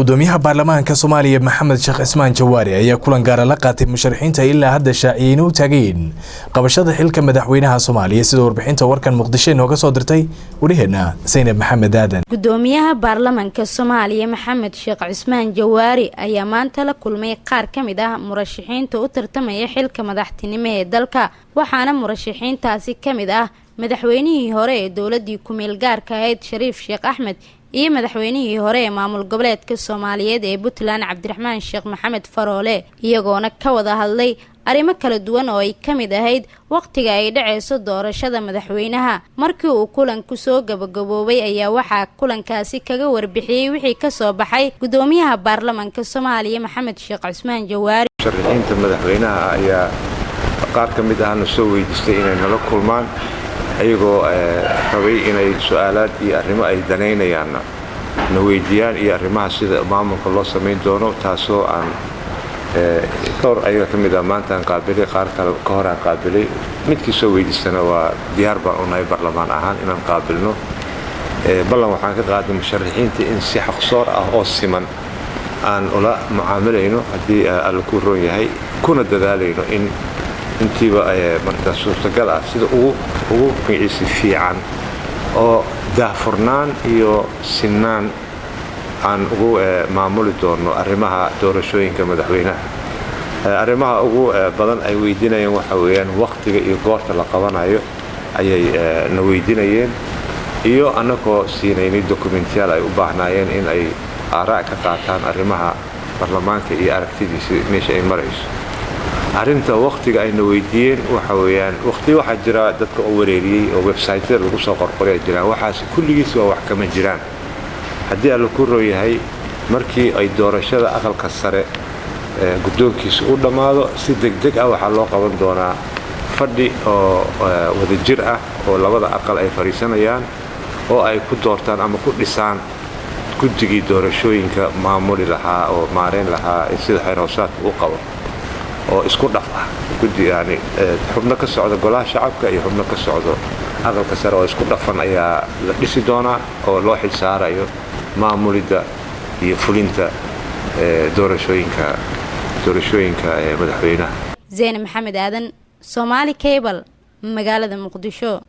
gudoomiyaha baarlamaanka Soomaaliya Maxamed Sheekh Ismaan Jawaari ayaa kulan gaar ah la qaatay musharaxiinta ilaa hadda shaaciyeen u taageen qabashada xilka madaxweynaha Soomaaliya sida warbixinta warkan Muqdisho inooga soo dirtay wariyaheena Zainab Maxamed Aadan. gudoomiyaha baarlamaanka Soomaaliya Maxamed Sheekh Ismaan Jawaari ayaa maanta la kulmay qaar kamid ah murashaxiinta u tartamaya xilka madaxtinimo ee dalka, waxaana murashaxiintaasi kamid ah madaxweynihii hore ee dowladii ku meel gaarka ahayd Shariif Sheekh Axmed iyo madaxweynihii hore ee maamul goboleedka Soomaaliyeed ee Puntland Cabdiraxmaan Sheekh Maxamed Faroole, iyagoona ka wada hadlay arrimo kala duwan oo ay kamid ahayd waqtiga ay dhacayso doorashada madaxweynaha. Markii uu kulanku soo gabagaboobay ayaa waxaa kulankaasi kaga warbixiyay wixii ka soo baxay gudoomiyaha baarlamaanka Soomaaliya Maxamed Sheekh Ismaan Jawaari. Shariinta madaxweynaha ayaa qaar kamid ah soo weydiistay inay nala kulmaan ayagoo rabay inay su'aalaad iyo arrimo ay daneynayaan na weydiiyaan iyo arrimaha sida maamulka loo sameyn doono, taasoo aan dhowr ayaga kamid ah maanta aan qaabilay, qaar kale ka hor aan qaabilay. midkii soo weydiistana waa diyaar baan u nahay baarlamaan ahaan inaan qaabilno. ballan waxaan ka qaaday musharaxiinta in si xaqsoor ah oo siman aan ula mucaamilayno haddii alla ku roon yahay, kuna dadaalayno in intiiba marka suurtagal ah sida ugu qiisi fiican oo daahfurnaan iyo sinaan aan ugu maamuli doono arrimaha doorashooyinka madaxweynaha. arrimaha ugu badan ay weydiinayeen waxa weeyaan waqtiga iyo goorta la qabanayo ayay na weydiinayeen, iyo annagoo siinaynay dokumentiyaal ay u baahnaayeen in ay aaraa ka qaataan arrimaha baarlamaanka iyo aragtidiisa meesha ay marayso. arrinta waqtiga ayna weydiiyeen waxa weeyaan waqti waxa jira dadka oo wareeriyay oo website-yada lagu soo qorqoray jiraan, waxaas kulligiis waa wax kama jiraan. haddii alla ku rooyahay markii ay doorashada aqalka sare guddoonkiisa u dhammaado si degdeg ah waxaa loo qaban doonaa fadhi oo wada jir ah oo labada aqal ay fariisanayaan oo ay ku doortaan ama ku dhisaan guddigii doorashooyinka maamuli lahaa oo maareyn lahaa sida xeeroosaadka u qabo oo isku dhaf ah. guddi yani xubno ka socda golaha shacabka iyo xubno ka socdo aqalka sare oo isku dhafan ayaa la dhisi doonaa oo loo xil saarayo maamulidda iyo fulinta doorashooyinka madaxweynaha. Zainab Maxamed Aadan, Somali Cable, magaalada Muqdisho.